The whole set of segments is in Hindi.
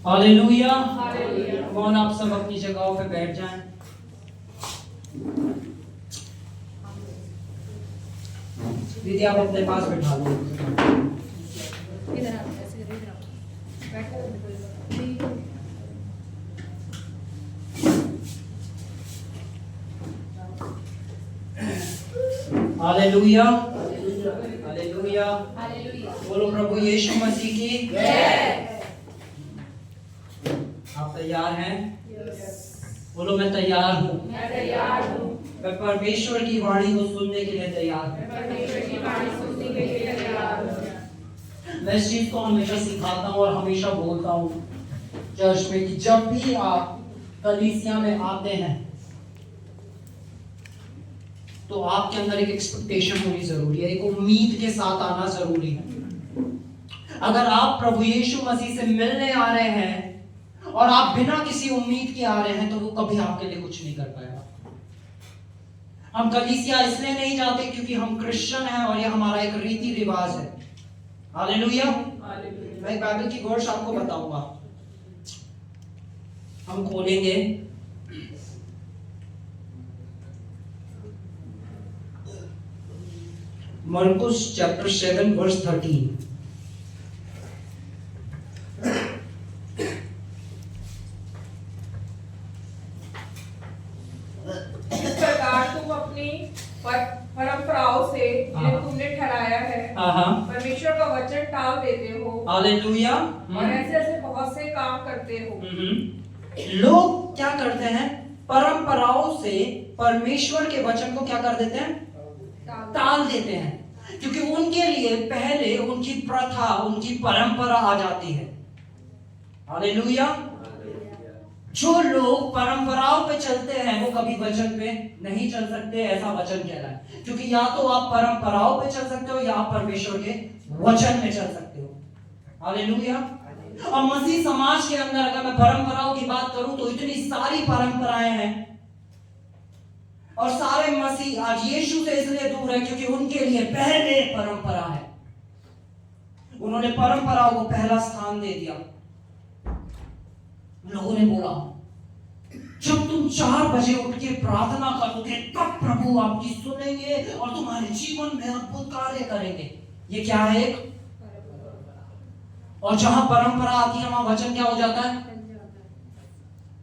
हालेलुया। कौन आप सब अपनी जगहों पे बैठ जाएं। दीदी आप अपने पास बैठा लो। Hallelujah hallelujah. बोलो प्रभु यीशु मसीह की जय। आप तैयार हैं? बोलो मैं तैयार हूँ। मैं परमेश्वर की वाणी को सुनने के लिए तैयार हूँ। मैं इस चीज को हमेशा सिखाता हूँ और हमेशा बोलता हूँ चर्च में कि जब भी आप कलीसिया में आते हैं तो आपके अंदर एक एक्सपेक्टेशन होनी जरूरी है, एक उम्मीद के साथ आना जरूरी है। अगर आप प्रभु यीशु मसीह से मिलने आ रहे हैं और आप बिना किसी उम्मीद के आ रहे हैं तो वो कभी आपके लिए कुछ नहीं कर पाएगा। हम कलीसिया इसलिए नहीं जाते क्योंकि हम क्रिश्चियन हैं और ये हमारा एक रीति रिवाज है। हालेलुया। मैं बाइबल की वर्स आपको बताऊंगा। हम खोलेंगे मरकुस चैप्टर 7 वर्स 13। इस प्रकार तुम अपनी परंपराओं से जिन्हें तुमने ठहराया है परमेश्वर का वचन टाल देते हो। हालेलुया। और ऐसे ऐसे बहुत से काम करते हो। लोग क्या करते हैं? परंपराओं से परमेश्वर के वचन को क्या कर देते हैं? टाल देते हैं, क्योंकि उनके लिए पहले उनकी प्रथा, उनकी परंपरा आ जाती है। हालेलुया। जो लोग परंपराओं पे चलते हैं वो कभी वचन पे नहीं चल सकते, ऐसा वचन कह रहा है। क्योंकि या तो आप परंपराओं पे चल सकते हो या आप परमेश्वर के वचन में चल सकते हो। हालेलुया। और मसीह समाज के अंदर अगर मैं परंपराओं की बात करूं तो इतनी सारी परंपराएं हैं और सारे मसीह आज यीशु से इसलिए दूर है क्योंकि उनके लिए पहले परंपरा है। उन्होंने परंपराओं को पहला स्थान दे दिया। लोगों ने बोला जब तुम 4 बजे उठ के प्रार्थना करोगे तब प्रभु आपकी सुनेंगे और तुम्हारे जीवन में अद्भुत कार्य करेंगे। ये क्या है? एक और जहां परंपरा आती है वहां वचन क्या हो जाता है?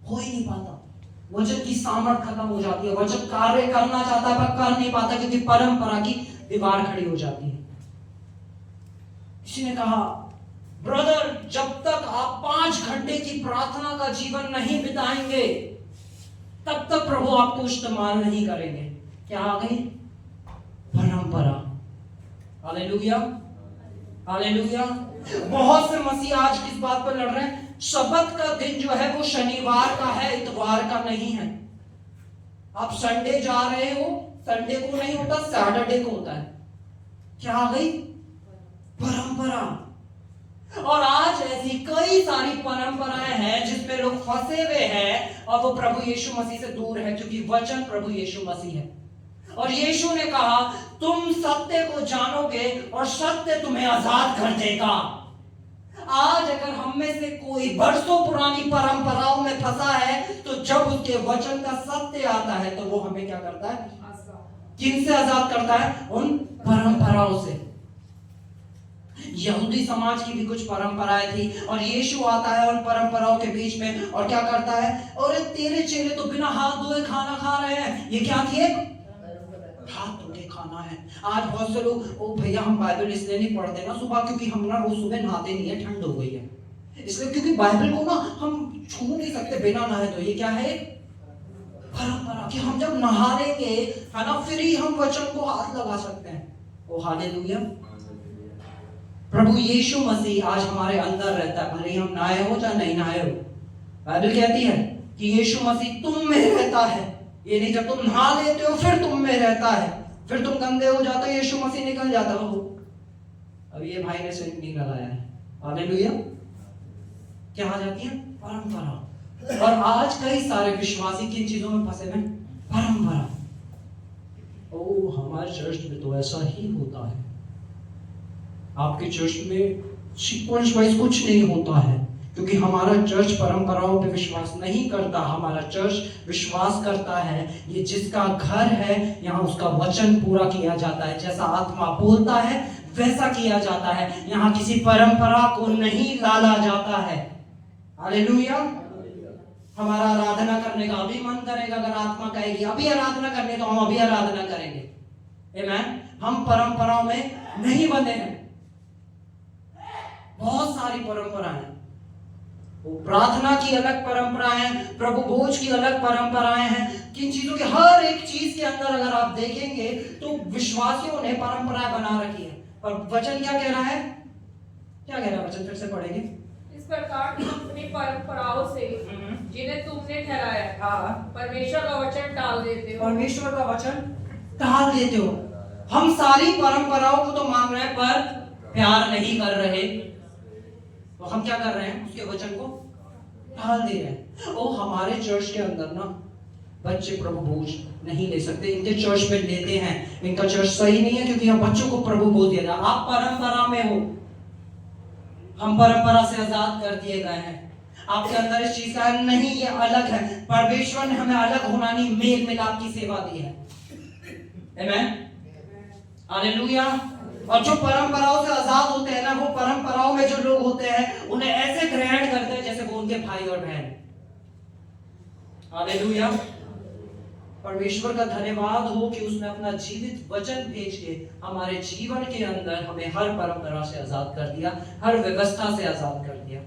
हो ही नहीं पाता। वचन की सामर्थ खत्म हो जाती है। वचन कार्य करना चाहता है पर कर नहीं पाता क्योंकि परंपरा की दीवार खड़ी हो जाती है। किसी ने कहा ब्रदर जब तक आप 5 घंटे की प्रार्थना का जीवन नहीं बिताएंगे तब तक प्रभु आपको इस्तेमाल नहीं करेंगे। क्या आ गई? परंपरा। Hallelujah hallelujah. बहुत से मसीह आज किस बात पर लड़ रहे हैं? शब्द का दिन जो है वो शनिवार का है, इतवार का नहीं है। आप संडे जा रहे हो, संडे को नहीं होता, सैटरडे को होता है। क्या आ गई? परंपरा। और आज ऐसी कई सारी परंपराएं हैं जिसमें लोग फंसे हुए हैं और वो प्रभु यीशु मसीह से दूर है क्योंकि वचन प्रभु यीशु मसीह है। और यीशु ने कहा तुम सत्य को जानोगे और सत्य तुम्हें आजाद कर देगा। आज अगर हम में से कोई बरसों पुरानी परंपराओं में फंसा है तो जब उसके वचन का सत्य आता है तो वो हमें क्या करता है? किनसे आजाद करता है? उन परंपराओं से। यहूदी समाज की भी कुछ परंपराएं थी और यीशु आता है उन परंपराओं के बीच में और क्या करता है? और तेरे चेले तो बिना हाथ धोए खाना खा रहे हैं। ये क्या थी? हाथ धो के खाना है। आज बहुत से लोग ओ भैया हम बाइबल इसलिए नहीं पढ़ते ना सुबह क्योंकि हम ना रोज सुबह नहाते नहीं है, ठंड हो गई है इसलिए, क्योंकि बाइबल को ना हम छू नहीं सकते बिना नहाए। तो ये क्या है? परंपरा कि हम जब नहा लेंगे है ना फिर ही हम वचन को हाथ लगा सकते हैं। ओ हालेलुया। प्रभु यीशु मसीह आज हमारे अंदर रहता है, भले हम नहाए हो या नहीं नहाए हो। बाइबल कहती है कि यीशु मसीह तुम में रहता है। ये नहीं जब तुम नहा लेते हो फिर तुम में रहता है, फिर तुम गंदे हो जाते हो यीशु मसीह निकल जाता हो। अब ये भाई ने सेंट नहीं लगाया है। हालेलुया। क्या आ जाती है? परंपरा। और आज कई सारे विश्वासी किन चीजों में फंसे हुए? परंपरा। ओ हमारे चर्च में तो ऐसा ही होता है। आपके चर्च में सीक्वेंस वाइज कुछ नहीं होता है क्योंकि हमारा चर्च परंपराओं पे विश्वास नहीं करता। हमारा चर्च विश्वास करता है ये जिसका घर है यहाँ उसका वचन पूरा किया जाता है, जैसा आत्मा बोलता है वैसा किया जाता है, यहाँ किसी परंपरा को नहीं लाला जाता है। हालेलुया। हमारा आराधना करने का अभी मन करेगा, अगर आत्मा कहेगी अभी आराधना करने तो हम अभी आराधना करेंगे। आमेन। हम परंपराओं में नहीं बंधे हैं। बहुत सारी परंपरा है, वो प्रार्थना की अलग परंपराएं हैं, प्रभु भोज की अलग परंपराएं हैं। किन चीजों के हर एक चीज के अंदर अगर आप देखेंगे तो विश्वासियों ने परंपराएं बना रखी है। पर वचन क्या कह रहा है? क्या कह रहा है वचन? फिर से पढ़ेंगे। इस प्रकार तुम अपनी परंपराओं से जिन्हें तुमने ठहराया परमेश्वर का वचन टाल देते हो। परमेश्वर का वचन टाल देते हो। हम सारी परंपराओं को तो मान रहे हैं पर प्यार नहीं कर रहे, तो हम क्या कर रहे हैं? उसके वचन को टाल दे रहे हैं। ओ हमारे चर्च के अंदर ना बच्चे प्रभु भोज नहीं ले सकते, इनके चर्च में लेते हैं, इनका चर्च सही नहीं है क्योंकि यहाँ बच्चों को प्रभु भोज दिया जाए। आप परंपरा में हो, हम परंपरा से आजाद कर दिए गए हैं। आपके अंदर इस चीज का नहीं, ये अलग है। परमेश्वर ने हमें अलग होना नहीं, मेल मिलाप की सेवा दी है। आमेन, हालेलुया। और जो परंपराओं से आजाद होते हैं ना, वो परंपराओं में जो लोग होते हैं उन्हें ऐसे ग्रहण करते हैं जैसे वो उनके भाई और बहन। हालेलुया। परमेश्वर का धन्यवाद हो कि उसने अपना जीवित वचन भेज के हमारे जीवन के अंदर हमें हर परंपरा से आजाद कर दिया, हर व्यवस्था से आजाद कर दिया।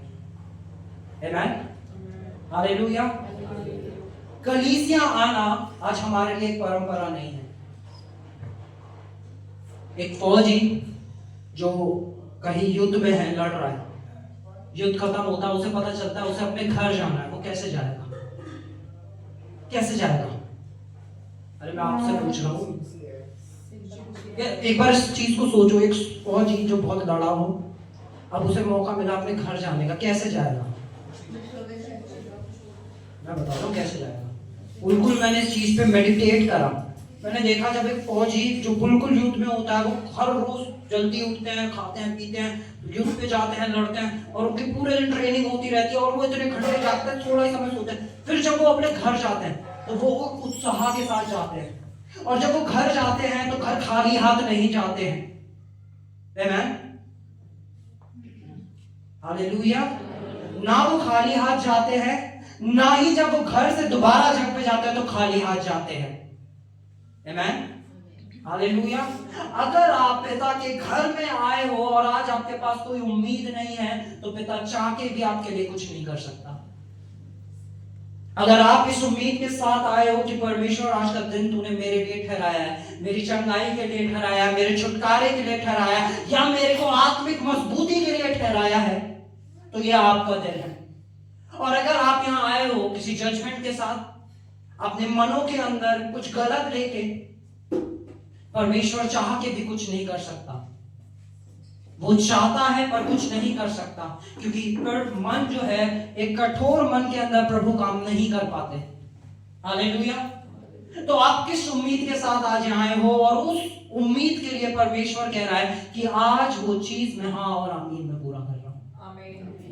आमेन, हालेलुया। कलीसिया आना आज हमारे लिए एक परंपरा नहीं है। एक फौजी जो कहीं युद्ध में है, लड़ रहा है, युद्ध खत्म होता है, उसे पता चलता है उसे अपने घर जाना है, वो कैसे जाएगा? कैसे जाएगा? अरे मैं आपसे पूछ रहा हूँ, एक बार इस चीज को सोचो। एक फौजी जो बहुत लड़ा हो, अब उसे मौका मिला अपने घर जाने का, कैसे जाएगा? मैं बता रहा हूँ कैसे जाएगा। बिल्कुल मैंने इस चीज पे मेडिटेट करा। मैंने देखा जब एक फौजी जो बिल्कुल युद्ध में होता है, वो हर रोज जल्दी उठते हैं, खाते हैं, पीते हैं, युद्ध पे जाते हैं, लड़ते हैं, और उनकी पूरे दिन ट्रेनिंग होती रहती है और वो इतने खड़े जागते हैं, थोड़ा ही समय सोते हैं। फिर जब वो अपने घर जाते हैं तो वो उत्साह के साथ जाते हैं, और जब वो घर जाते हैं तो घर खाली हाथ नहीं जाते हैं। आमेन, हालेलुया। ना वो खाली हाथ जाते हैं, ना ही जब वो घर से दोबारा जंग पे जाते हैं तो खाली हाथ जाते हैं। आमेन, हालेलुया। अगर आप पिता के घर में आए हो और आज आपके पास कोई उम्मीद नहीं है तो पिता चाह के भी आपके लिए कुछ नहीं कर सकता। अगर आप इस उम्मीद के साथ आए हो कि परमेश्वर आज का दिन तूने मेरे लिए ठहराया है, मेरी चंगाई के लिए ठहराया है, मेरे छुटकारे के लिए ठहराया है, या मेरे को आत्मिक मजबूती के लिए ठहराया है, तो ये आपका दिन है। और अगर आप यहाँ आए हो किसी जजमेंट के साथ, अपने मनों के अंदर कुछ गलत लेके, परमेश्वर चाह के भी कुछ नहीं कर सकता। वो चाहता है पर कुछ नहीं कर सकता, क्योंकि मन जो है, एक कठोर मन के अंदर प्रभु काम नहीं कर पाते। हालेलुया। तो आप किस उम्मीद के साथ आज यहाँ आए हो, और उस उम्मीद के लिए परमेश्वर कह रहा है कि आज वो चीज मैं हाँ और आमीन में पूरा कर रहा हूँ।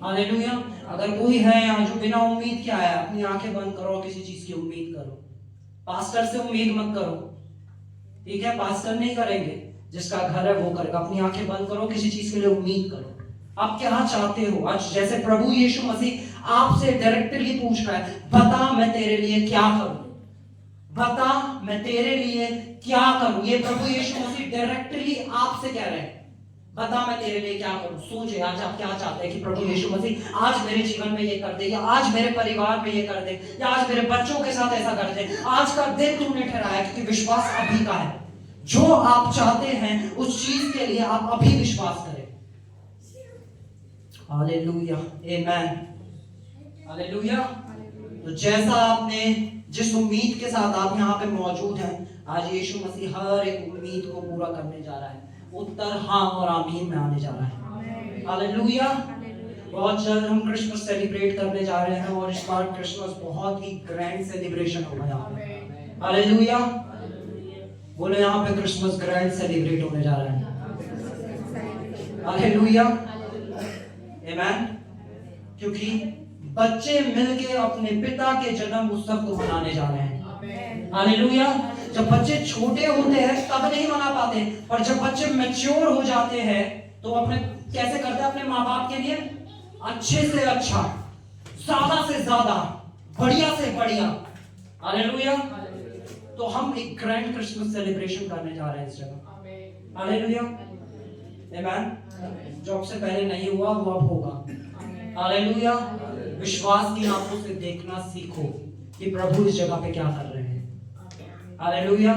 हालेलुया। अगर कोई है यहाँ जो बिना उम्मीद के आया, अपनी आंखें बंद करो, किसी चीज की उम्मीद करो। पास्टर से उम्मीद मत करो, ठीक है? पास्टर नहीं करेंगे, जिसका घर है वो करेगा। अपनी आंखें बंद करो, किसी चीज के लिए उम्मीद करो। आप क्या चाहते हो? आज जैसे प्रभु यीशु मसीह आपसे डायरेक्टली पूछ रहा है, बता मैं तेरे लिए क्या करूं, बता मैं तेरे लिए क्या करूं। ये प्रभु यीशु मसीह डायरेक्टली आपसे कह रहे हैं, बता मैं तेरे लिए क्या करूं। सोचिए आज आप क्या चाहते हैं कि प्रभु यीशु मसीह आज मेरे जीवन में ये कर दे, या आज मेरे परिवार में ये कर दे, या आज मेरे बच्चों के साथ ऐसा कर दे। आज का दिन तूने ठहराया, क्योंकि विश्वास अभी का है। जो आप चाहते हैं उस चीज के लिए आप अभी विश्वास करें। हालेलुया, आमेन, हालेलुया। तो जैसा आपने जिस उम्मीद के साथ आप यहाँ पे मौजूद हैं, आज यीशु मसीह हर एक उम्मीद को पूरा करने जा रहा है। उत्तर हाँ और आमीन में आने जा रहा है। हालेलुया। बहुत जल्द हम क्रिसमस सेलिब्रेट करने जा रहे हैं, और इस बार क्रिसमस बहुत ही ग्रैंड सेलिब्रेशन होगा यहाँ पे। हालेलुया। बोले यहाँ पे क्रिसमस ग्रैंड सेलिब्रेट होने जा रहा है। हालेलुया, आमेन। क्योंकि बच्चे मिलके अपने पिता के जन्म उत्सव को मनाने जा रहे हैं। हालेलुया। जब बच्चे छोटे होते हैं तब नहीं मना पाते, पर जब बच्चे मैच्योर हो जाते हैं तो अपने कैसे करते हैं अपने माँ बाप के लिए अच्छे से अच्छा, ज्यादा से ज्यादा, बढ़िया से बढ़िया। हालेलुया। तो हम एक ग्रैंड क्रिसमस सेलिब्रेशन करने जा रहे हैं इस जगह। हालेलुया। आमीन। जो आपसे पहले नहीं हुआ वो अब होगा। हालेलुया। विश्वास की आंखों से देखना सीखो कि प्रभु इस जगह पे क्या कर रहे हैं। हालेलुया।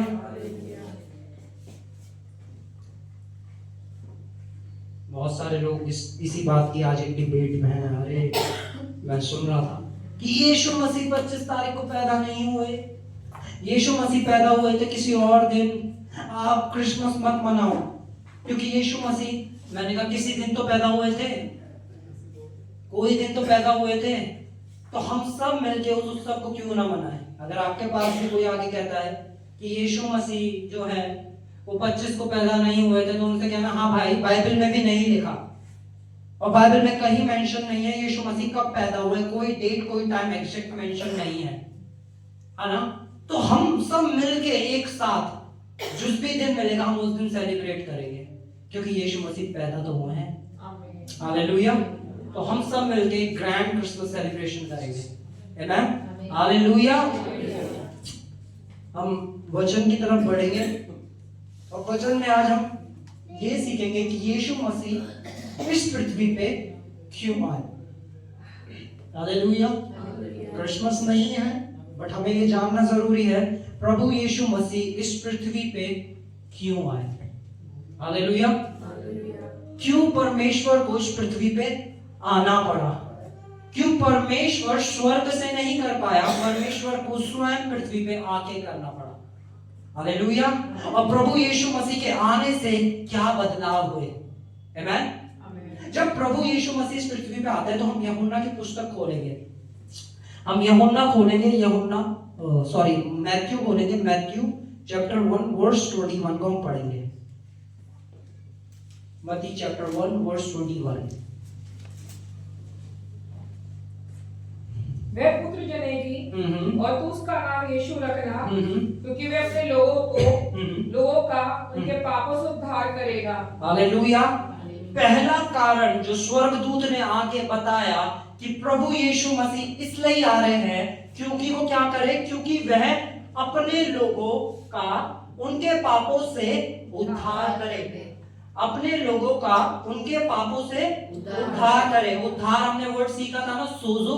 बहुत सारे लोग इसी बात की आज एक डिबेट में हैं। अरे मैं सुन रहा था कि यीशु मसीह 25 तारीख को पैदा नहीं हुए, यीशु मसीह पैदा हुए थे किसी और दिन, आप क्रिसमस मत मनाओ क्योंकि यीशु मसीह, मैंने कहा किसी दिन तो पैदा हुए थे, कोई दिन तो पैदा हुए थे, तो हम सब मिलके उस उत्सव को क्यों ना मनाएं। अगर आपके पास भी कोई आगे कहता है कि यीशु मसीह जो है वो 25 को पैदा नहीं हुए थे, तो उनसे कहना हाँ भाई, बाइबल में भी नहीं लिखा और बाइबल में कहीं मेंशन नहीं है यीशु मसीह कब पैदा हुए, कोई डेट कोई टाइम एग्जैक्ट मेंशन नहीं है ना। तो हम सब मिलके एक साथ जिस भी दिन मिलेगा हम उस दिन सेलिब्रेट करेंगे क्योंकि यीशु मसीह पैदा तो हुए हैं। हालेलुया। तो हम सब मिलके ग्रैंड क्रिसमस सेलिब्रेशन करेंगे। आमीन। हालेलुया। हम वचन की तरफ बढ़ेंगे और वचन में आज हम ये सीखेंगे कि यीशु मसीह इस पृथ्वी पे क्यों आए। हालेलुया। क्रिसमस नहीं है बट हमें ये जानना जरूरी है प्रभु यीशु मसीह इस पृथ्वी पे क्यों आए। हालेलुया। क्यों परमेश्वर को इस पृथ्वी पे आना पड़ा, क्यों परमेश्वर स्वर्ग से नहीं कर पाया, परमेश्वर को स्वयं पृथ्वी पे आके करना पड़ा। हालेलुया। और प्रभु यीशु मसीह के आने से क्या बदलाव हुए। आमीन। जब प्रभु यीशु मसीह इस पृथ्वी पे आते हैं तो हम यूहन्ना की पुस्तक खोलेंगे, हम यूहन्ना खोलेंगे, मैथ्यू खोलेंगे, मैथ्यू चैप्टर 1 वर्स 21 को हम पढ़ेंगे। मत्ती चैप्टर 1 वर्स 21। वह पुत्र जनेगी और तू उसका नाम यीशु रखना, क्योंकि वह अपने लोगों का उनके पापों से उद्धार करेगा। हालेलुया। पहला कारण जो स्वर्गदूत ने आके बताया कि प्रभु यीशु मसीह इसलिए आ रहे हैं क्योंकि वो क्या करे, क्योंकि वह अपने लोगों का उनके पापों से उद्धार करे, अपने लोगों का उनके पापों से उद्धार करे। उद्धार हमने वर्ड सीखा था ना, सोजो,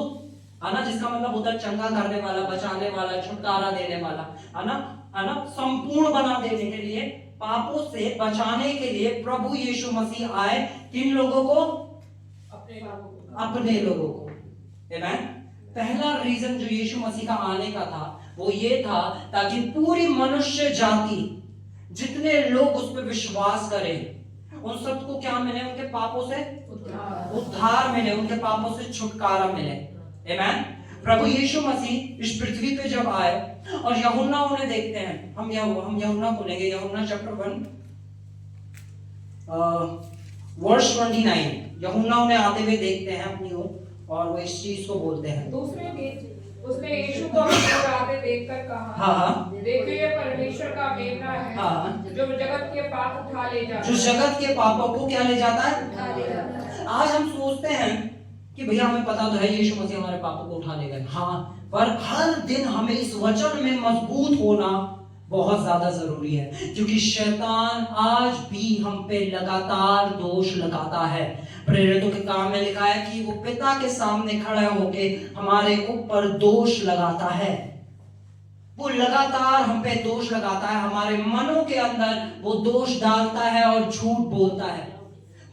है ना, जिसका मतलब होता है चंगा करने वाला, बचाने वाला, छुटकारा देने वाला, है ना, संपूर्ण बना देने के लिए, पापों से बचाने के लिए प्रभु यीशु मसीह आए। किन लोगों को? अपने लोगों को। आमीन। पहला रीजन जो यीशु मसीह का आने का था वो ये था ताकि पूरी मनुष्य जाति, जितने लोग उस पर विश्वास करें, उन सबको क्या मिले, उनके पापों से उद्धार मिले, उनके पापों से छुटकारा मिले। आमीन। प्रभु यीशु मसीह इस पृथ्वी पे जब आए और यूहन्ना उन्हें देखते हैं, हम यूहन्ना खोलेंगे, यूहन्ना चैप्टर 1 वर्स 29। यूहन्ना उन्हें आते हुए देखते हैं अपनी ओर और वो इस चीज को बोलते हैं। दूसरे दिन उसने यीशु को आते देखकर कहा, हाँ, देखो ये परमेश्वर का मेमना है, हाँ, जो जगत के पाप उठा ले जाता है, जो जगत के पापों को क्या ले जाता है। आज हम सोचते हैं कि भैया हमें पता तो है यीशु मसीह हमारे पापों को उठा लेगा, हाँ, पर हर दिन हमें इस वचन में मजबूत होना बहुत ज्यादा जरूरी है, क्योंकि शैतान आज भी हम पे लगातार दोष लगाता है। प्रेरितों के काम में लिखा है कि वो पिता के सामने खड़ा होके हमारे ऊपर दोष लगाता है, वो लगातार हम पे दोष लगाता है, हमारे मनों के अंदर वो दोष डालता है और झूठ बोलता है।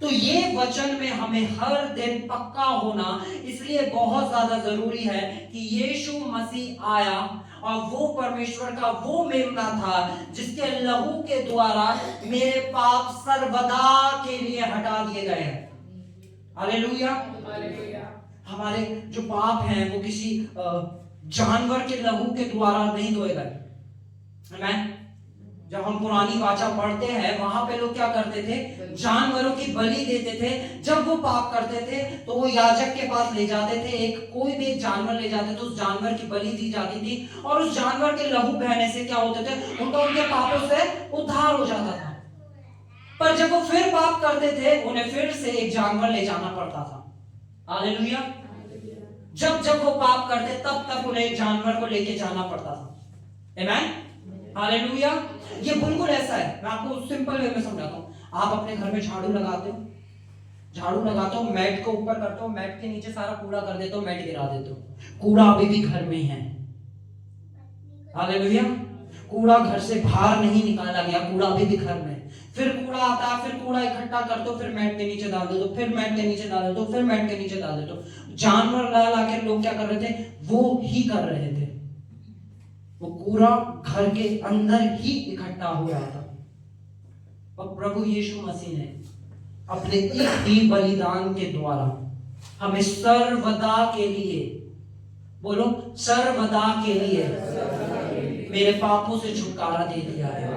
तो ये वचन में हमें हर दिन पक्का होना इसलिए बहुत ज्यादा जरूरी है कि यीशु मसीह आया और वो परमेश्वर का वो मेमना था जिसके लहू के द्वारा मेरे पाप सर्वदा के लिए हटा दिए गए हैं। हालेलुया। हमारे जो पाप हैं वो किसी जानवर के लहू के द्वारा नहीं धोए गए। आमीन। जब हम पुरानी वाचा पढ़ते हैं वहां पे लोग क्या करते थे, जानवरों की बलि देते थे। जब वो पाप करते थे तो वो याजक के पास ले जाते थे, कोई भी एक जानवर ले जाते थे, उस जानवर की बलि दी जाती थी और उस जानवर के लहू बहने से क्या होते थे, उनके पापों से उद्धार हो जाता था। पर जब वो फिर पाप करते थे उन्हें फिर से एक जानवर ले जाना पड़ता था। हालेलुया। जब वो पाप करते तब उन्हें एक जानवर को लेके जाना पड़ता था। आमीन, हालेलुया। ये बिल्कुल ऐसा है, मैं आपको सिंपल वे में समझाता हूँ। आप अपने घर में झाड़ू लगाते हो, मैट को ऊपर करते हो, मैट के नीचे सारा कूड़ा कर देते हो, मैट गिरा देते हो, कूड़ा अभी भी घर में ही है। हालेलुया। कूड़ा घर से बाहर नहीं निकाला गया, कूड़ा अभी भी घर में। फिर कूड़ा आता है, फिर कूड़ा इकट्ठा करते हो, फिर मैट के नीचे डाल देते हो, फिर मैट के नीचे डाल देते हो, फिर मैट के नीचे डाल देते हो। जानवर ला के लोग क्या कर रहे थे, वो ही कर रहे थे। वो कूड़ा घर के अंदर ही इकट्ठा हो रहा था। और प्रभु यीशु मसीह ने अपने एक ही बलिदान के द्वारा हमें सर्वदा के लिए, बोलो सर्वदा के लिए, मेरे पापों से छुटकारा दे दिया है।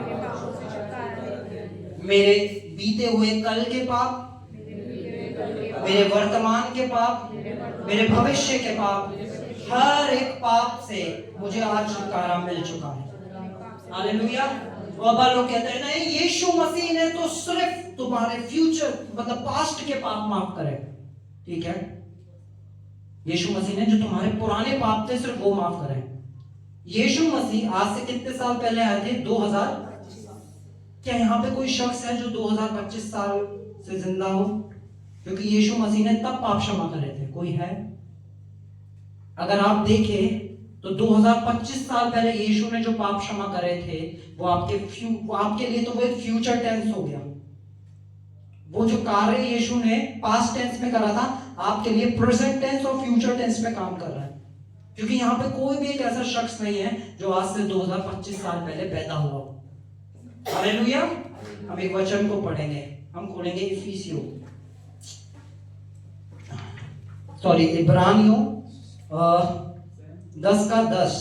मेरे बीते हुए कल के पाप, मेरे वर्तमान के पाप, मेरे भविष्य के पाप, हर एक पाप से मुझे आज छुटकारा मिल चुका है। हालेलुया। और लोग कहते हैं नहीं, यीशु मसीह ने तो सिर्फ तुम्हारे फ्यूचर मतलब पास्ट के पाप माफ करे। ठीक है, यीशु मसीह ने जो तुम्हारे पुराने पाप थे सिर्फ वो माफ करे। यीशु मसीह आज से कितने साल पहले आए थे? 2000। क्या यहाँ पे कोई शख्स है जो 2025 साल से जिंदा हो? क्योंकि यीशु मसीह ने तब पाप क्षमा करे थे। कोई है? अगर आप देखें तो 2025 साल पहले यीशु ने जो पाप क्षमा करे थे वो आपके लिए तो वो एक फ्यूचर टेंस हो गया। वो जो कार्य यीशु ने पास्ट टेंस में करा था, आपके लिए प्रेजेंट टेंस और फ्यूचर टेंस में काम कर रहा है। क्योंकि यहाँ पे कोई भी एक ऐसा शख्स नहीं है जो आज से 2025 साल पहले पैदा हुआ हो। हालेलुया। हम एक वचन को पढ़ेंगे, हम खोलेंगे इब्रानियों 10:10।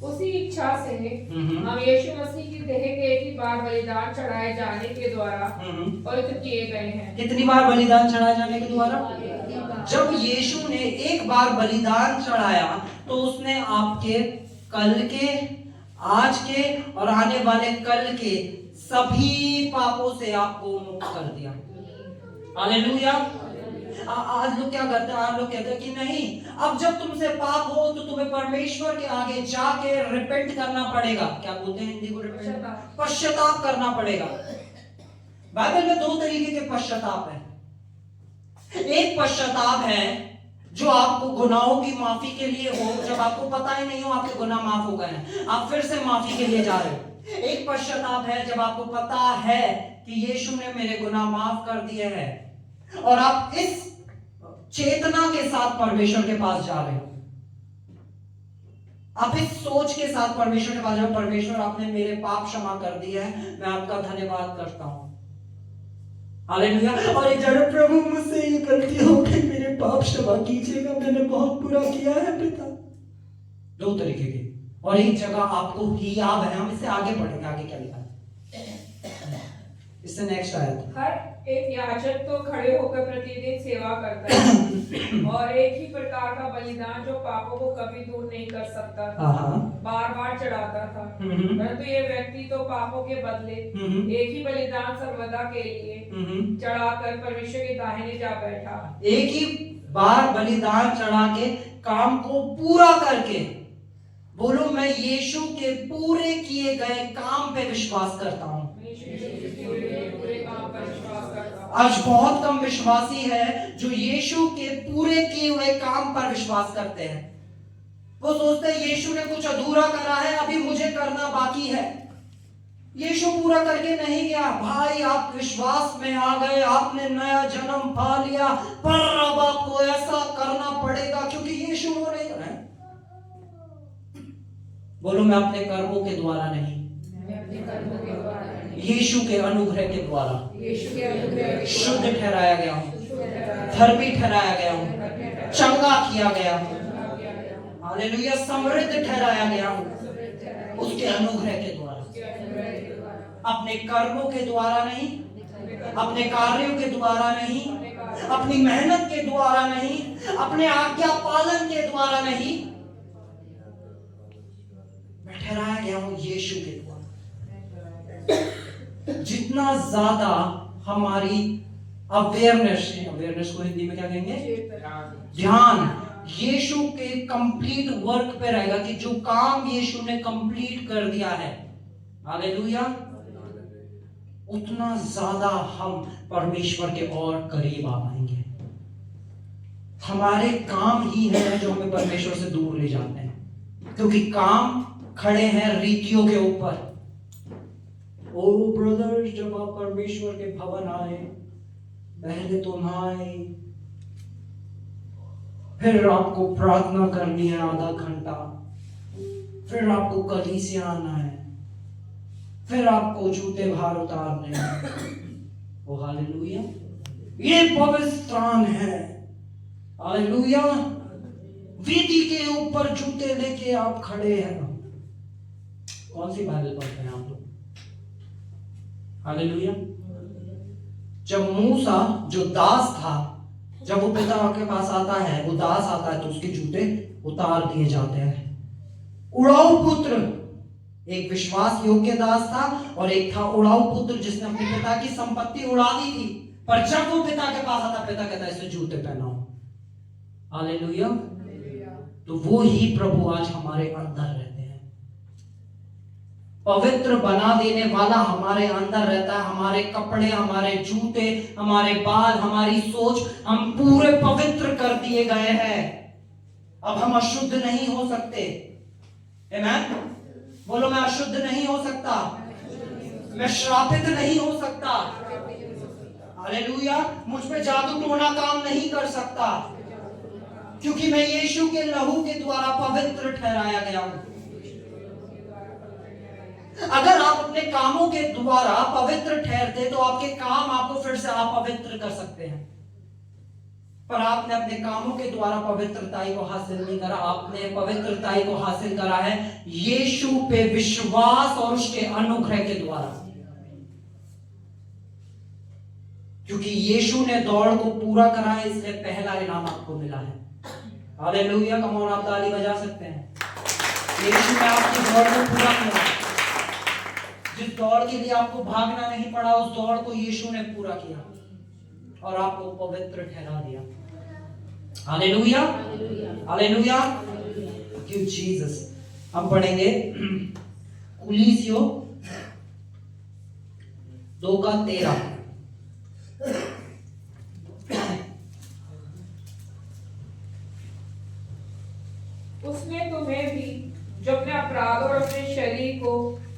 उसी इच्छा से हम यीशु मसीह की देह के एक ही बार बलिदान चढ़ाए जाने के द्वारा पवित्र किए गए हैं। कितनी बार बलिदान चढ़ाए जाने के द्वारा? जब यीशु ने एक बार बलिदान चढ़ाया तो उसने आपके कल के, आज के और आने वाले कल के सभी पापों से आपको मुक्त कर दिया। हालेलुया। आज लोग क्या करते हैं? आज लोग कहते हैं कि नहीं, अब जब तुमसे पाप हो तो तुम्हें परमेश्वर के आगे जाके रिपेंट करना पड़ेगा। क्या बोलते हैं हिंदी को? रिपेंट, पश्चाताप करना पड़ेगा। बाइबल में 2 तरीके के पश्चाताप है। एक पश्चाताप है जो आपको गुनाहों की माफी के लिए हो, जब आपको पता ही नहीं हो आपके गुनाह माफ हो गए हैं, आप फिर से माफी के लिए जा रहे हो। एक पश्चाताप है जब आपको पता है कि यीशु ने मेरे गुनाह माफ कर दिए हैं और आप इस चेतना के साथ परमेश्वर के पास जा रहे हो। आप इस सोच के साथ परमेश्वर के पास जाओ, परमेश्वर आपने मेरे पाप क्षमा कर दिए हैं, मैं आपका धन्यवाद करता हूं। हालेलुया। और एक जगह, प्रभु मुझसे ये गलती हो गई, मेरे पाप क्षमा कीजिएगा, मैंने बहुत बुरा किया है पिता। 2 तरीके के। और एक जगह आपको हियाब है, हम इससे आगे पढ़ेंगे, आगे क्या लिखा है इससे नेक्स्ट आयत। हर एक याजक तो खड़े होकर प्रतिदिन सेवा करता है और एक ही प्रकार का बलिदान जो पापों को कभी दूर नहीं कर सकता था, बार बार चढ़ाता था। परंतु ये व्यक्ति तो पापों के बदले एक ही बलिदान सर्वदा के लिए चढ़ाकर परमेश्वर के दाहिने जा बैठा। एक ही बार बलिदान चढ़ा के काम को पूरा करके, बोलो मैं यीशु के पूरे किए गए काम पे विश्वास करता हूँ। आज बहुत कम विश्वासी है जो यीशु के पूरे किए हुए काम पर विश्वास करते हैं। वो सोचते हैं यीशु ने कुछ अधूरा करा है, अभी मुझे करना बाकी है। यीशु पूरा करके नहीं गया। भाई आप विश्वास में आ गए, आपने नया जन्म पा लिया, पर अब आपको ऐसा करना पड़ेगा क्योंकि यीशु वो नहीं कर रहा है। बोलो मैं अपने कर्मों के द्वारा नहीं, यीशु के अनुग्रह के द्वारा यीशु के अनुग्रह के शुद्ध ठहराया गया हूँ, धर्मी ठहराया गया हूँ, चंगा किया गया हूँ, हालेलुया, समृद्ध ठहराया गया हूँ उसके अनुग्रह के द्वारा। अपने कर्मों के द्वारा नहीं, अपने कार्यों के द्वारा नहीं, अपनी मेहनत के द्वारा नहीं, अपने आज्ञा पालन के द्वारा नहीं, मैं ठहराया गया हूं यीशु के द्वारा। जितना ज्यादा हमारी अवेयरनेस को हिंदी में क्या कहेंगे, ध्यान यीशु के कंप्लीट वर्क पे रहेगा कि जो काम यीशु ने कंप्लीट कर दिया है, हालेलुया, उतना ज्यादा हम परमेश्वर के और करीब आ पाएंगे। हमारे काम ही है जो हमें परमेश्वर से दूर ले जाते हैं, क्योंकि काम खड़े हैं रीतियों के ऊपर। ओ ब्रदर्स, जब आप परमेश्वर के भवन आए, पहले तो नहाए, फिर आपको प्रार्थना करनी है आधा घंटा, फिर आपको कलीसिया आना है, फिर आपको जूते बाहर उतारने हैं। ओ हालेलुया, ये पवित्र स्थान है, हालेलुया, वेदी के ऊपर जूते लेके आप खड़े हैं। कौन सी बाइबल पढ़ते हैं आप लोग, हालेलुया? जब मूसा जो दास था, जब वो पिता के पास आता है, वो दास आता है, तो उसके जूते उतार दिए जाते हैं। उड़ाऊ पुत्र, एक विश्वास योग्य दास था और एक था उड़ाऊ पुत्र जिसने अपने पिता की संपत्ति उड़ा दी थी, पर जब वो पिता के पास आता, पिता कहता है इसे जूते पहनाओ, हालेलुया। तो वो ही प्रभु आज हमारे अंदर रहते हैं, पवित्र बना देने वाला हमारे अंदर रहता है। हमारे कपड़े, हमारे जूते, हमारे बाल, हमारी सोच, हम पूरे पवित्र कर दिए गए हैं। अब हम अशुद्ध नहीं हो सकते। आमीन? बोलो, मैं अशुद्ध नहीं हो सकता, मैं श्रापित नहीं हो सकता, हालेलुया। मुझ पे जादू टोना काम नहीं कर सकता, क्योंकि मैं यीशु के लहू के द्वारा पवित्र ठहराया गया हूं। अगर आप अपने कामों के द्वारा पवित्र ठहरते तो आपके काम आपको फिर से अपवित्र कर सकते हैं, पर आपने अपने कामों के द्वारा पवित्रताई को हासिल नहीं करा। आपने पवित्रताई को हासिल करा है यीशु पे विश्वास और उसके अनुग्रह के द्वारा, क्योंकि यीशु ने दौड़ को पूरा करा है, इसलिए पहला इनाम आपको मिला है। हालेलुया, कम ऑन, आप ताली बजा सकते हैं। यीशु ने आपकी दौड़ को पूरा किया। जिस दौड़ के लिए आपको भागना नहीं पड़ा, उस दौड़ को यीशु ने पूरा किया और आपको पवित्र ठहरा दिया। Hallelujah, hallelujah, thank you Jesus. हम पढ़ेंगे कुलीसियो 2:13। उसने तुम्हें भी जो अपने अपराध और अपने शरीर को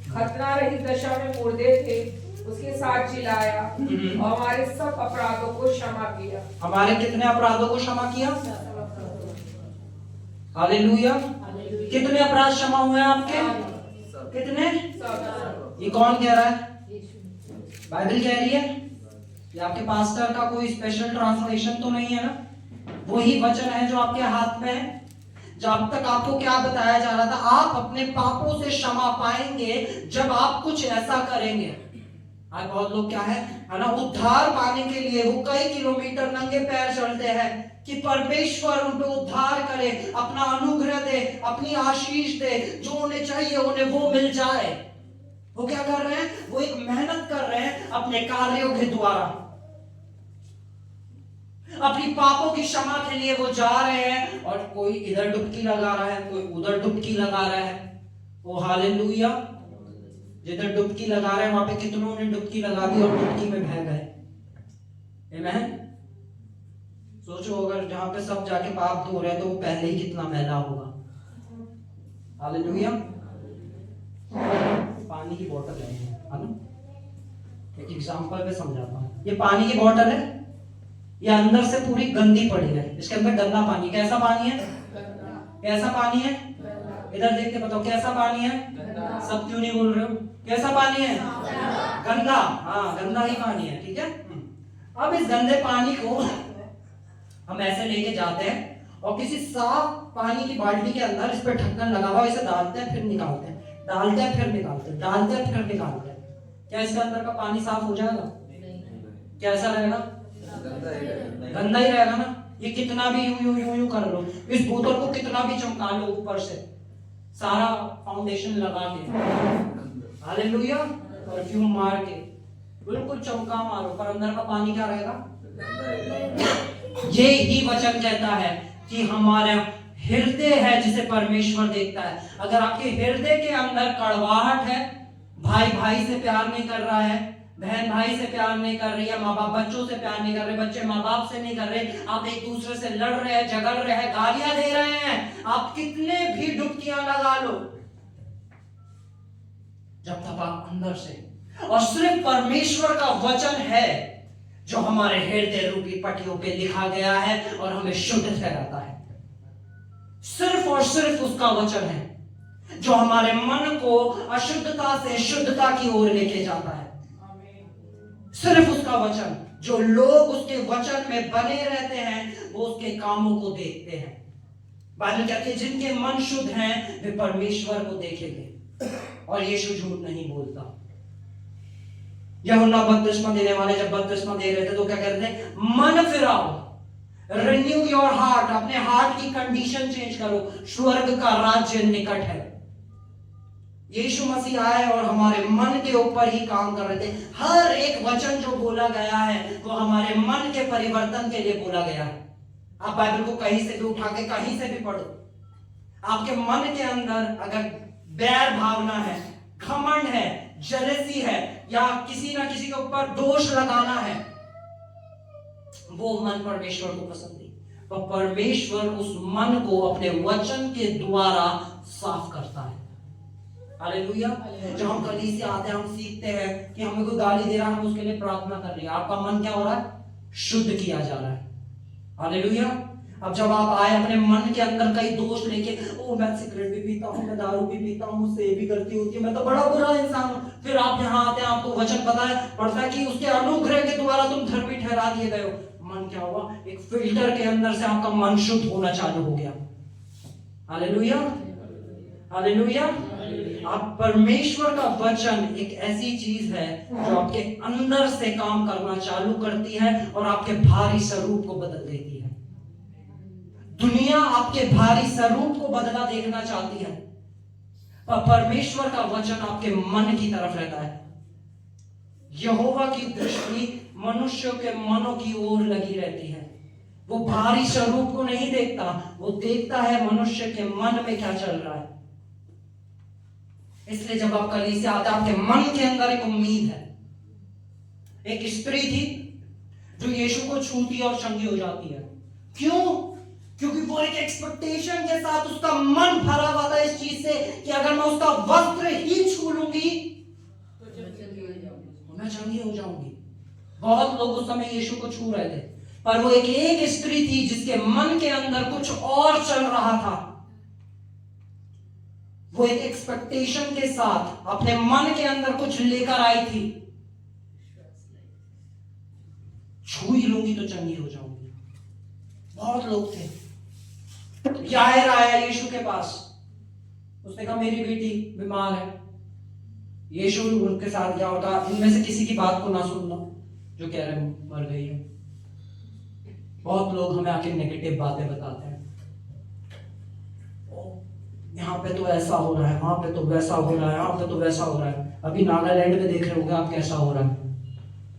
खतना रहित दशा में मुर्दे थे, उसके साथ जिलाया और हमारे सब अपराधों को क्षमा किया। हमारे कितने अपराधों को क्षमा किया? हालेलुया। कितने अपराध क्षमा हुए आपके? कितने? ये कौन कह रहा है? बाइबल कह रही है? ये आपके पास्टर का कोई स्पेशल ट्रांसलेशन तो नहीं है ना? वही वचन है जो आपके हाथ में है। जब तक आपको क्या बताया जा रहा था, आप अपने पापों से क्षमा पाएंगे जब आप कुछ ऐसा करेंगे। आज बहुत लोग क्या है ना, उद्धार पाने के लिए वो कई किलोमीटर नंगे पैर चलते हैं कि परमेश्वर उन पे उद्धार करे, अपना अनुग्रह दे, अपनी आशीष दे, जो उन्हें चाहिए उन्हें वो मिल जाए। वो क्या कर रहे हैं? वो एक मेहनत कर रहे हैं अपने कार्यों के द्वारा, अपनी पापों की क्षमा के लिए वो जा रहे हैं, और कोई इधर डुबकी लगा रहा है, कोई उधर डुबकी लगा रहा है। वो हालेलुया, जिधर डुबकी लगा रहे हैं वहां पे कितनों ने डुबकी लगा दी और डुबकी में बह गए। आमीन। सोचो, अगर जहां पे सब जाके पाप धो रहे हैं तो वो पहले ही कितना मैला होगा। हालेलुया। पानी की बोतल है ना, एक एग्जांपल पे समझाता हूं। ये पानी की बोतल है, ये अंदर से पूरी गंदी पड़ी है, इसके अंदर गंदा पानी। कैसा पानी है? कैसा पानी है? इधर देख के बताओ, कैसा पानी है? सब क्यों नहीं बोल रहे हो? कैसा पानी है? गंदा। हाँ, गंदा ही पानी है, ठीक है। अब इस गंदे पानी को हम ऐसे लेके जाते हैं और किसी साफ पानी की बाल्टी के अंदर इस पर ढक्कन लगा हुआ इसे डालते हैं, फिर निकालते हैं, डालते हैं, फिर निकालते हैं, डालते हैं, फिर निकालते हैं। क्या इसके अंदर का पानी साफ हो जाएगा? कैसा रहेगा? गंदा ही रहेगा ना। ये कितना भी यूं यूं यूं यूं कर लो, इस बोतल को कितना भी चमका लो ऊपर से, सारा फाउंडेशन लगा के, हालेलुया, परफ्यूम मार के बिल्कुल चमका मारो, पर अंदर का पानी क्या रहेगा? ये ही वचन कहता है कि हमारा हृदय है जिसे परमेश्वर देखता है। अगर आपके हृदय के अंदर कड़वाहट है, भाई भाई से प्यार नहीं कर रहा है, बहन भाई से प्यार नहीं कर रही है, माँ बाप बच्चों से प्यार नहीं कर रहे, बच्चे माँ बाप से नहीं कर रहे, आप एक दूसरे से लड़ रहे हैं, झगड़ रहे हैं, गालियां दे रहे हैं, आप कितने भी डुबकियां लगा लो, जब तक आप अंदर से, और सिर्फ परमेश्वर का वचन है जो हमारे हृदय रूपी पट्टियों पे लिखा गया है और हमें शुद्ध ठहराता है। सिर्फ और सिर्फ उसका वचन है जो हमारे मन को अशुद्धता से शुद्धता की ओर लेके जाता है। सिर्फ उसका वचन, जो लोग उसके वचन में बने रहते हैं वो उसके कामों को देखते हैं। बाइबल कहती है जिनके मन शुद्ध हैं वे परमेश्वर को देखेंगे, और यीशु झूठ नहीं बोलता। यूहन्ना बपतिस्मा देने वाले जब बपतिस्मा दे रहे थे तो क्या कहते थे? मन फिराओ, रिन्यू योर हार्ट, अपने हार्ट की कंडीशन चेंज करो, स्वर्ग का राज्य निकट है। यीशु मसीह आए और हमारे मन के ऊपर ही काम कर रहे थे। हर एक वचन जो बोला गया है वो हमारे मन के परिवर्तन के लिए बोला गया है। आप बाइबल को कहीं से भी उठा के कहीं से भी पढ़ो, आपके मन के अंदर अगर बैर भावना है, घमंड है, जेलसी है, या किसी ना किसी के ऊपर दोष लगाना है, वो मन परमेश्वर को पसंद नहीं। तो परमेश्वर उस मन को अपने वचन के द्वारा साफ करता है। हालेलुया। जब हम कलीसिया आते हैं हम सीखते हैं कि हमें कोई गाली दे रहा है, हम उसके लिए प्रार्थना कर रहे हैं, आपका मन क्या हो रहा है? शुद्ध किया जा रहा है। हालेलुया। अब जब आप आए अपने मन के अंदर कई दोष लेके, ओ मैं सिगरेट भी पीता हूँ, मैं दारू भी पीता हूँ, मुझसे ये भी गलती होती है, मैं तो बड़ा बुरा इंसान हूँ, फिर आप यहाँ आते हैं, आपको वचन पड़ता है कि उसके अनुग्रह के द्वारा तुम धर्मी ठहरा दिए गए हो। मन क्या हुआ? एक फिल्टर के अंदर से आपका मन शुद्ध होना चालू हो गया। Hallelujah, hallelujah. आप परमेश्वर का वचन एक ऐसी चीज है जो आपके अंदर से काम करना चालू करती है और आपके भारी स्वरूप को बदल देती है। दुनिया आपके भारी स्वरूप को बदला देखना चाहती है, पर परमेश्वर का वचन आपके मन की तरफ रहता है। यहोवा की दृष्टि मनुष्यों के मनों की ओर लगी रहती है। वो भारी स्वरूप को नहीं देखता, वो देखता है मनुष्य के मन में क्या चल रहा है। इसलिए जब आप कलीसिया आते हैं आपके मन के अंदर एक उम्मीद है। एक स्त्री थी जो यीशु को छूती और चंगी हो जाती है। क्यों? क्योंकि वो एक एक्सपेक्टेशन के साथ उसका मन भरा हुआ था इस चीज से कि अगर मैं उसका वस्त्र ही छू लूंगी तो मैं चंगी हो जाऊंगी। बहुत लोग उस समय यीशु को छू रहे थे, पर वो एक स्त्री थी जिसके मन के अंदर कुछ और चल रहा था। वो एक एक्सपेक्टेशन के साथ अपने मन के अंदर कुछ लेकर आई थी, छू ही लूंगी तो चंगी हो जाऊंगी। बहुत लोग थे। याईर आया यीशु के पास, उसने कहा मेरी बेटी बीमार है। यीशु उनके साथ गया और कहा इनमें से किसी की बात को ना सुनना जो कह रहे मर गई है। बहुत लोग हमें आके नेगेटिव बातें बताते हैं, यहाँ पे तो ऐसा हो रहा है, वहां पे तो वैसा हो रहा है, यहाँ पे तो वैसा हो रहा है। अभी नागालैंड में देख रहे होंगे आप कैसा हो रहा है।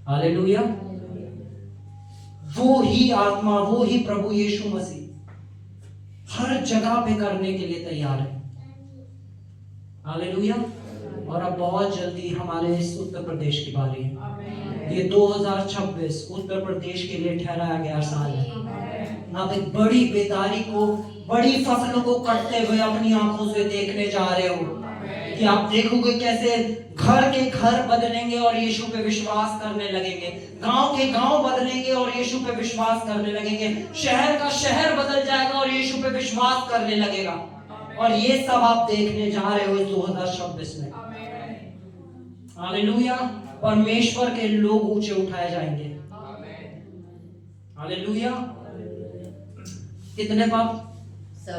हालेलुया। वो ही आत्मा, वो ही प्रभु यीशु मसीह हर जगह पे करने के लिए तैयार है। हालेलुया। और अब बहुत जल्दी हमारे इस उत्तर प्रदेश की बारी है। ये 2026 उत्तर प्रदेश के लिए ठहराया गया साल है। आप एक बड़ी बेदारी को, बड़ी फसलों को कटते हुए अपनी आंखों से देखने जा रहे हो कि आप देखोगे कैसे घर के घर बदलेंगे और यीशु पे विश्वास करने लगेंगे, गांव के गांव बदलेंगे और यीशु पे विश्वास करने लगेंगे, शहर का शहर बदल जाएगा और यीशु पे विश्वास करने लगेगा। और ये सब आप देखने जा रहे हो इस 2026 में। हालेलुया। परमेश्वर के लोग ऊंचे उठाए जाएंगे। हालेलुया। कितने पाप?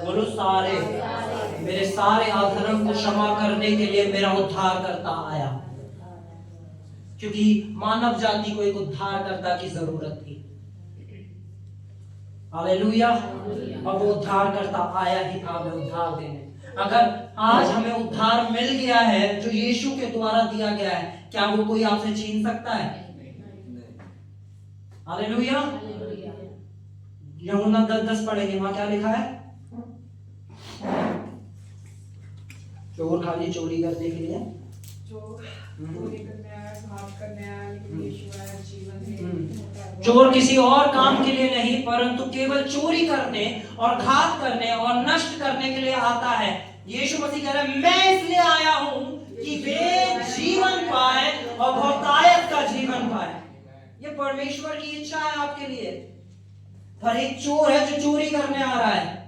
बोलो सारे। मेरे सारे अधर्म को क्षमा करने के लिए मेरा उद्धारकर्ता आया, क्योंकि मानव जाति को एक उद्धारकर्ता की जरूरत थी। हालेलुया। और वो उद्धारकर्ता आया ही था हमें उद्धार देने। अगर आज हमें उद्धार मिल गया है जो यीशु के द्वारा दिया गया है, क्या वो कोई आपसे छीन सकता है? हालेलुया। यूहन्ना 10:10 पढ़ेंगे, वहां क्या लिखा है? चोर खाली चोरी करने के लिए, चोर किसी और काम के लिए नहीं परंतु केवल चोरी करने और घात करने और नष्ट करने के लिए आता है। यीशु मसीह कह रहे हैं, मैं इसलिए आया हूं कि वे जीवन पाए और बहुतायत का जीवन पाए। ये परमेश्वर की इच्छा है आपके लिए। पर एक चोर है जो चोरी करने आ रहा है,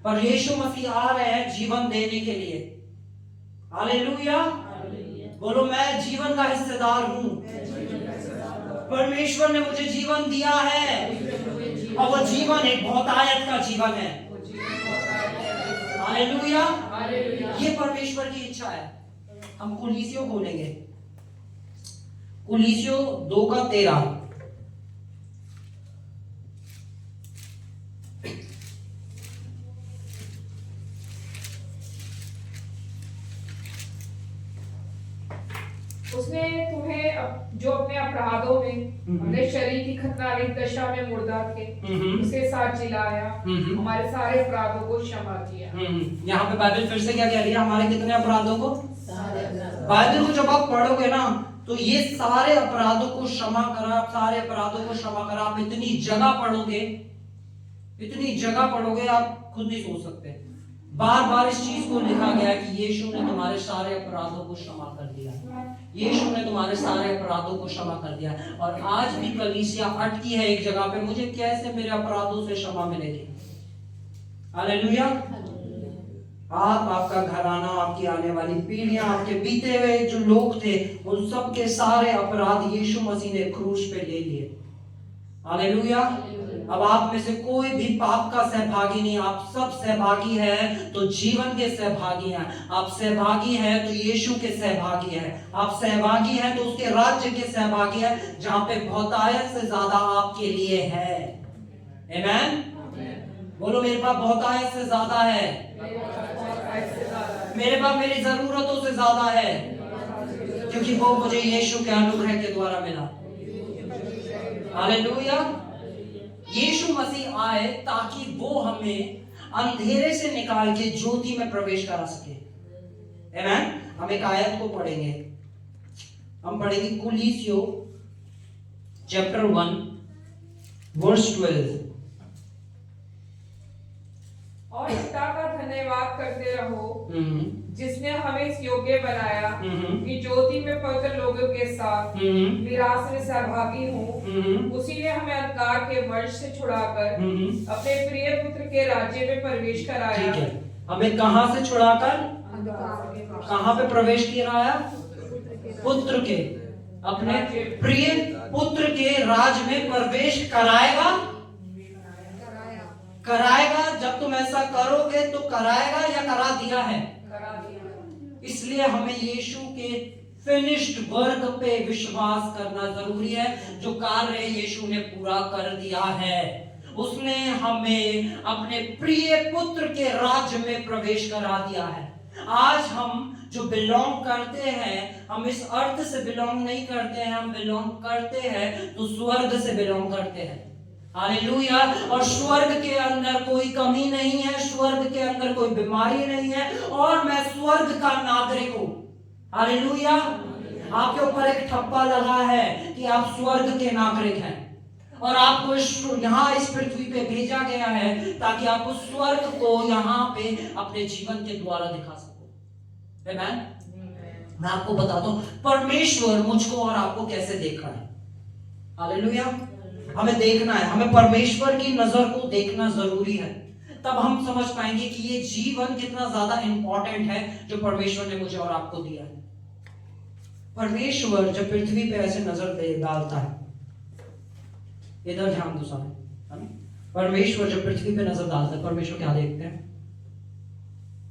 पर यीशु मसीह आ रहे हैं जीवन देने के लिए। हालेलुया। बोलो, मैं जीवन का हिस्सेदार हूं। परमेश्वर ने मुझे जीवन दिया है और वो जीवन एक बहुतायत का जीवन है। हालेलुया। ये परमेश्वर की इच्छा है। हम कुलीसियों खोलेंगे, कुलीसियों 2:13। उसने तुम्हें जो अपने अपराधों में अपने शरीर की खतनारहित दशा में मुर्दा थे उसके साथ जिलाया, हमारे सारे अपराधों को क्षमा किया। यहाँ पे बाइबल फिर से क्या कह रही है? हमारे कितने अपराधों को? बाइबल को जब आप पढ़ोगे ना तो ये सारे अपराधों को क्षमा करा, सारे अपराधों को क्षमा करा। आप इतनी जगह पढ़ोगे, इतनी जगह पढ़ोगे, आप खुद नहीं सोच सकते। बार बार इस चीज को लिखा गया है कि यीशु ने तुम्हारे सारे अपराधों को क्षमा कर दिया। यीशु ने तुम्हारे सारे अपराधों को क्षमा कर दिया। और आज भी कलीसिया अटकी है एक जगह पे, मुझे कैसे मेरे अपराधों से क्षमा मिलेगी? हालेलुया। आप, आपका घराना, आपकी आने वाली पीढ़ियां, आपके बीते हुए जो लोग थे, उन सब के सारे अपराध यीशु मसीह ने क्रूस पे ले लिए। हालेलुया। अब आप में से कोई भी पाप का सहभागी नहीं, आप सब सहभागी हैं तो जीवन के सहभागी हैं। आप सहभागी हैं तो यीशु के सहभागी हैं। आप सहभागी हैं तो उसके राज्य के सहभागी हैं, जहां पे बहुतायत से ज्यादा आपके लिए है। आमीन। बोलो, मेरे पास बहुतायत से ज्यादा है, मेरे पास मेरी जरूरतों से ज्यादा है, क्योंकि वो मुझे यीशु के अनुग्रह के द्वारा मिला। हालेलुया। यीशु मसीह आए ताकि वो हमें अंधेरे से निकाल के ज्योति में प्रवेश करा सके। आमीन। हम एक आयत को पढ़ेंगे, हम पढ़ेंगे कुलीसियों चैप्टर 1 वर्स 12। और पिता का धन्यवाद करते रहो जिसने हमें इस योग्य बनाया कि ज्योति में पवित्र लोगों के साथ विरासत में सहभागी हों। उसी ने हमें अंधकार के वंश से छुड़ाकर अपने प्रिय पुत्र के राज्य में प्रवेश कराया। ठीक है, हमें कहां से छुड़ाकर कहां पे प्रवेश कराया? पुत्र के, अपने प्रिय पुत्र के राज में प्रवेश कराएगा। कराएगा। जब तुम ऐसा करोगे तो कराएगा या करा दिया है? इसलिए हमें यीशु के फिनिश्ड वर्क पे विश्वास करना जरूरी है। जो कार्य यीशु ने पूरा कर दिया है, उसने हमें अपने प्रिय पुत्र के राज्य में प्रवेश करा दिया है। आज हम जो बिलोंग करते हैं, हम इस अर्थ से बिलोंग नहीं करते हैं, हम बिलोंग करते हैं तो स्वर्ग से बिलोंग करते हैं। हालेलुया। और स्वर्ग के अंदर कोई कमी नहीं है, स्वर्ग के अंदर कोई बीमारी नहीं है, और मैं स्वर्ग का नागरिक हूं। हालेलुया। आपके ऊपर एक ठप्पा लगा है कि आप स्वर्ग के नागरिक हैं, और आपको यहाँ इस पृथ्वी पे भेजा गया है ताकि आप उस स्वर्ग को यहाँ पे अपने जीवन के द्वारा दिखा सको। आमीन। मैं आपको बताता हूँ परमेश्वर मुझको और आपको कैसे देख रहा है। हालेलुया। हमें देखना है, हमें परमेश्वर की नजर को देखना जरूरी है, तब हम समझ पाएंगे कि ये जीवन कितना ज्यादा इंपॉर्टेंट है जो परमेश्वर ने मुझे और आपको दिया है। परमेश्वर जब पृथ्वी पे ऐसे नजर डालता है, इधर ध्यान दो सारे, है ना? परमेश्वर जब पृथ्वी पे नजर डालता है, परमेश्वर क्या देखते हैं?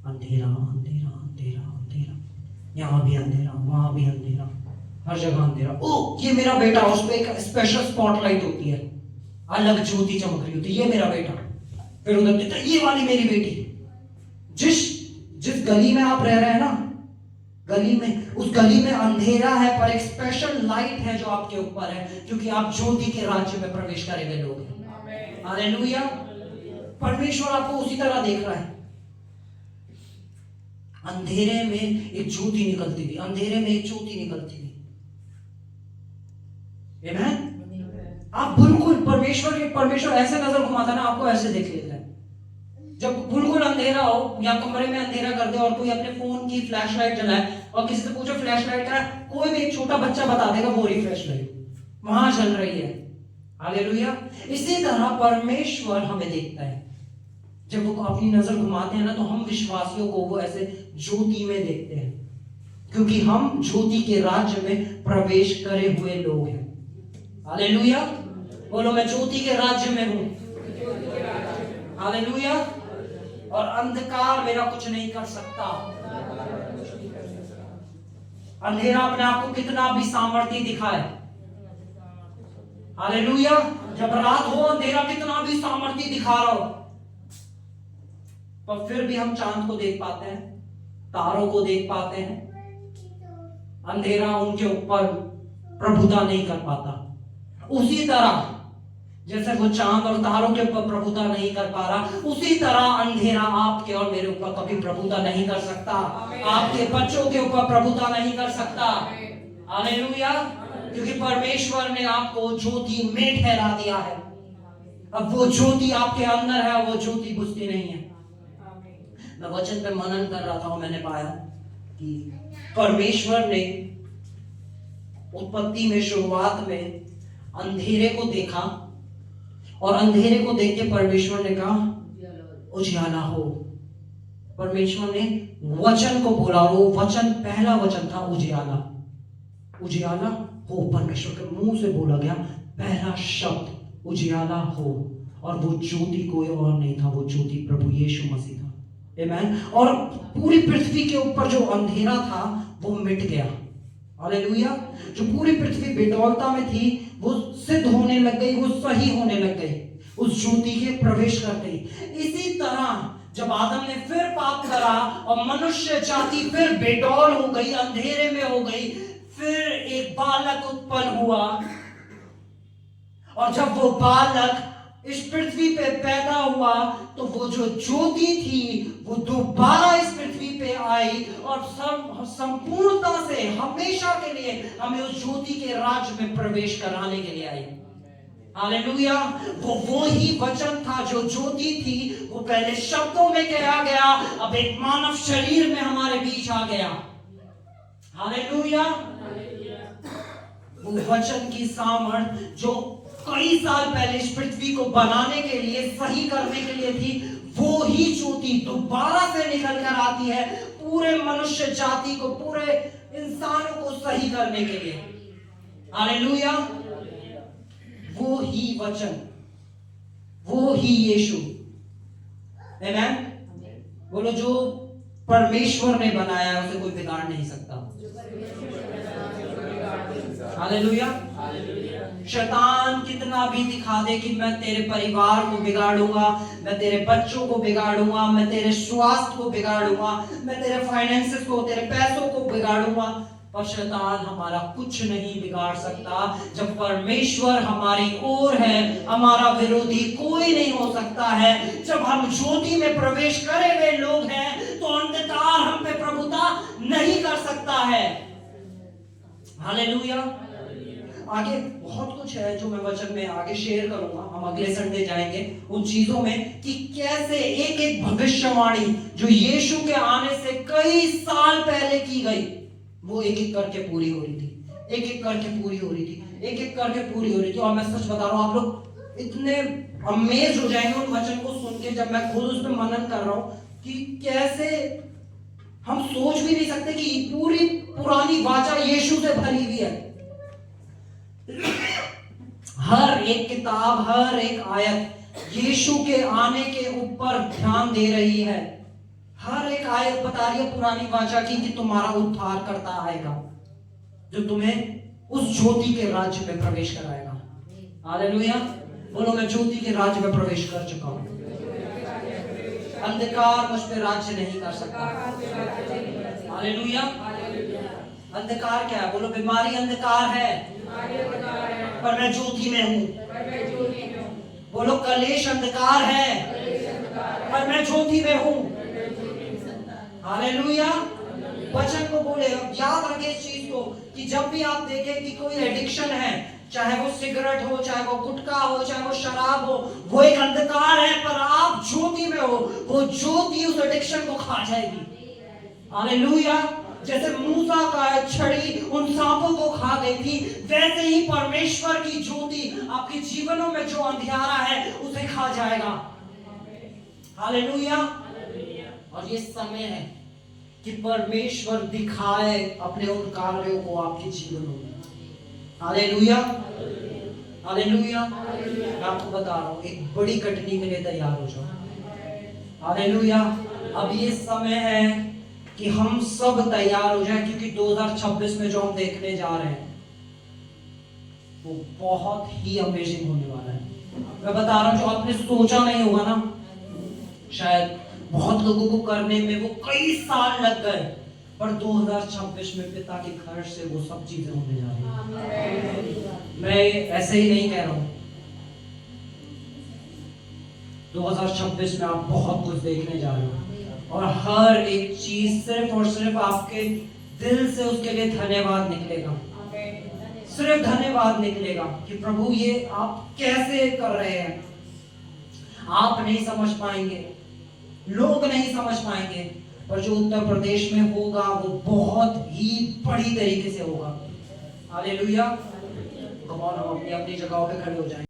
अंधेरा अंधेरा अंधेरा अंधेरा, यहाँ भी अंधेरा, वहां भी अंधेरा, हर जगह अंधेरा। ओ ये मेरा बेटा, उस पे एक स्पेशल स्पॉटलाइट होती है, अलग ज्योति चमक रही होती है, ये मेरा बेटा। फिर उधर देखता ये वाली मेरी बेटी। जिस गली में आप रह रहे हैं ना, गली में, उस गली में अंधेरा है पर एक स्पेशल लाइट है जो आपके ऊपर है, क्योंकि आप ज्योति के राज्य में प्रवेश करेंगे लोग हैं। हालेलुया। परमेश्वर आपको उसी तरह देख रहा है। अंधेरे में एक ज्योति निकलती थी, अंधेरे में एक ज्योति निकलती थी। आमीन। आप बिल्कुल परमेश्वर ऐसे नजर घुमाता ना, आपको ऐसे देख लेता है। जब बिल्कुल अंधेरा हो या कमरे में अंधेरा कर दे और कोई अपने फोन की फ्लैश लाइट जलाए और किसी से पूछो फ्लैश लाइट का, कोई भी एक छोटा बच्चा बता देगा वो रही फ्लैश लाइट, वहां जल रही है। हालेलुया। इसी तरह परमेश्वर हमें देखता है। जब वो अपनी नजर घुमाते हैं ना, तो हम विश्वासियों को वो ऐसे ज्योति में देखते हैं, क्योंकि हम ज्योति के राज्य में प्रवेश करे हुए लोग हैं। हालेलुया। बोलो मैं ज्योति के राज्य में हूं। हालेलुया। और अंधकार मेरा कुछ नहीं कर सकता। अंधेरा अपने आप को कितना भी सामर्थ्य दिखाए, हालेलुया, जब रात हो अंधेरा कितना भी सामर्थ्य दिखा रहा हो, पर फिर भी हम चांद को देख पाते हैं, तारों को देख पाते हैं। अंधेरा उनके ऊपर प्रभुता नहीं कर पाता। उसी तरह जैसे वो चांद और तारों के ऊपर प्रभुता नहीं कर पा रहा, उसी तरह अंधेरा आपके और मेरे ऊपर कभी प्रभुता नहीं कर सकता, आपके बच्चों के ऊपर प्रभुता नहीं कर सकता। हालेलुया। क्योंकि परमेश्वर ने आपको ज्योति में ठहरा दिया है। अब वो ज्योति आपके अंदर है, वो ज्योति बुझती नहीं है। मैं वचन पे मनन कर रहा था और मैंने पाया कि परमेश्वर ने उत्पत्ति में, शुरुआत में अंधेरे को देखा और अंधेरे को देख के परमेश्वर ने कहा उजियाला हो। परमेश्वर ने वचन को बोला, वो वचन, पहला वचन था उजियाला, उजियाला हो। परमेश्वर के मुंह से बोला गया पहला शब्द उजियाला हो, और वो ज्योति कोई और नहीं था, वो ज्योति प्रभु यीशु मसीह था। आमीन। और पूरी पृथ्वी के ऊपर जो अंधेरा था वो मिट गया। हालेलुया। जो पूरी पृथ्वी बेडौलता में थी वो सिद्ध होने लग गई, वो सही होने लग गई, उस ज्योति के प्रवेश कर गई। इसी तरह जब आदम ने फिर पाप करा और मनुष्य जाति फिर बेडौल हो गई, अंधेरे में हो गई, फिर एक बालक उत्पन्न हुआ, और जब वो बालक इस पृथ्वी पे पैदा हुआ तो वो जो ज्योति थी वो दोबारा इस पृथ्वी पे आई और संपूर्णता से हमेशा के लिए हमें उस ज्योति के राज्य में प्रवेश कराने के लिए आई। हालेलुया। वो ही वचन था जो ज्योति थी, वो पहले शब्दों में कहा गया, अब एक मानव शरीर में हमारे बीच आ गया। हालेलुया। वो वचन की सामर्थ जो कई साल पहले इस पृथ्वी को बनाने के लिए, सही करने के लिए थी, वो ही ज्योति दोबारा से निकल कर आती है पूरे मनुष्य जाति को, पूरे इंसानों को सही करने के लिए। हालेलुया। वो ही वचन, वो ही यीशु। आमीन। बोलो जो परमेश्वर ने बनाया उसे कोई बिगाड़ नहीं सकता। हालेलुया। शैतान कितना भी दिखा दे कि मैं तेरे परिवार को बिगाड़ूंगा, मैं तेरे बच्चों को बिगाड़ूंगा, मैं तेरे स्वास्थ्य को बिगाड़ूंगा, मैं तेरे फाइनेंसेस को, तेरे पैसों को बिगाड़ूंगा, पर शैतान हमारा कुछ नहीं बिगाड़ सकता। जब परमेश्वर हमारी ओर है, हमारा विरोधी कोई नहीं हो सकता है। जब हम ज्योति में प्रवेश करे हुए लोग हैं तो अंधकार हम पे प्रभुता नहीं कर सकता है। हालेलुया। आगे बहुत कुछ है जो मैं वचन में आगे शेयर करूंगा, हम अगले संडे जाएंगे उन चीजों में कि कैसे एक एक भविष्यवाणी जो यीशु के आने से कई साल पहले की गई वो एक एक करके पूरी हो रही थी, एक एक करके पूरी हो रही थी, एक एक करके पूरी हो रही थी। और मैं सच बता रहा हूं, आप लोग इतने अमेज हो जाएंगे उन वचन को सुन के, जब मैं खुद उस पर मनन कर रहा हूं कि कैसे हम सोच भी नहीं सकते कि पूरी पुरानी वाचा यीशु से भरी हुई है। हर एक किताब, हर एक आयत यीशु के आने के ऊपर ध्यान दे रही है। हर एक आयत बता रही है पुरानी वाचा की कि तुम्हारा उद्धार करता आएगा जो तुम्हें उस ज्योति के राज्य में प्रवेश कराएगा। हालेलुया। बोलो, मैं ज्योति के राज्य में प्रवेश कर चुका हूं। अंधकार मुझ पे राज्य नहीं कर सकता। हालेलुया। अंधकार क्या है? बोलो, बीमारी अंधकार है पर मैं ज्योति में हूँ। बोलो, कलेश अंधकार है पर मैं ज्योति में हूँ। हालेलुया। वचन को बोले, याद रखें इस चीज को कि जब भी आप देखें कि कोई एडिक्शन है, चाहे वो सिगरेट हो, चाहे वो गुटखा हो, चाहे वो शराब हो, वो एक अंधकार है पर आप ज्योति में हो, वो ज्योति उस एडिक्शन को खा जाएगी। हालेलुया। जैसे मूसा का छड़ी उन सांपों को खा गई थी, वैसे ही परमेश्वर की ज्योति आपके जीवनों में जो अंधियारा है उसे खा जाएगा। हालेलुया। और ये समय है कि परमेश्वर दिखाए अपने उन कार्यों को आपके जीवनों में। हालेलुया। हालेलुया। मैं आपको बता रहा हूं, एक बड़ी कटनी के लिए तैयार हो जाओ। हालेलुया। अब ये समय है कि हम सब तैयार हो जाएं, क्योंकि 2026 में जो हम देखने जा रहे हैं वो बहुत ही अमेजिंग होने वाला है। मैं बता रहा हूं, जो आपने सोचा नहीं होगा ना, शायद बहुत लोगों को करने में वो कई साल लग गए, पर 2026 में पिता के घर से वो सब चीजें होने जा रही हैं। मैं ऐसे ही नहीं कह रहा हूं। 2026 में आप बहुत कुछ देखने जा रहे हो और हर एक चीज सिर्फ और सिर्फ आपके दिल से उसके लिए धन्यवाद निकलेगा। सिर्फ धन्यवाद निकलेगा कि प्रभु ये आप कैसे कर रहे हैं। आप नहीं समझ पाएंगे, लोग नहीं समझ पाएंगे, पर जो उत्तर प्रदेश में होगा वो बहुत ही बड़ी तरीके से होगा। हालेलुया। कम ऑन, हम अपनी अपनी जगहों पे खड़े हो जाएं।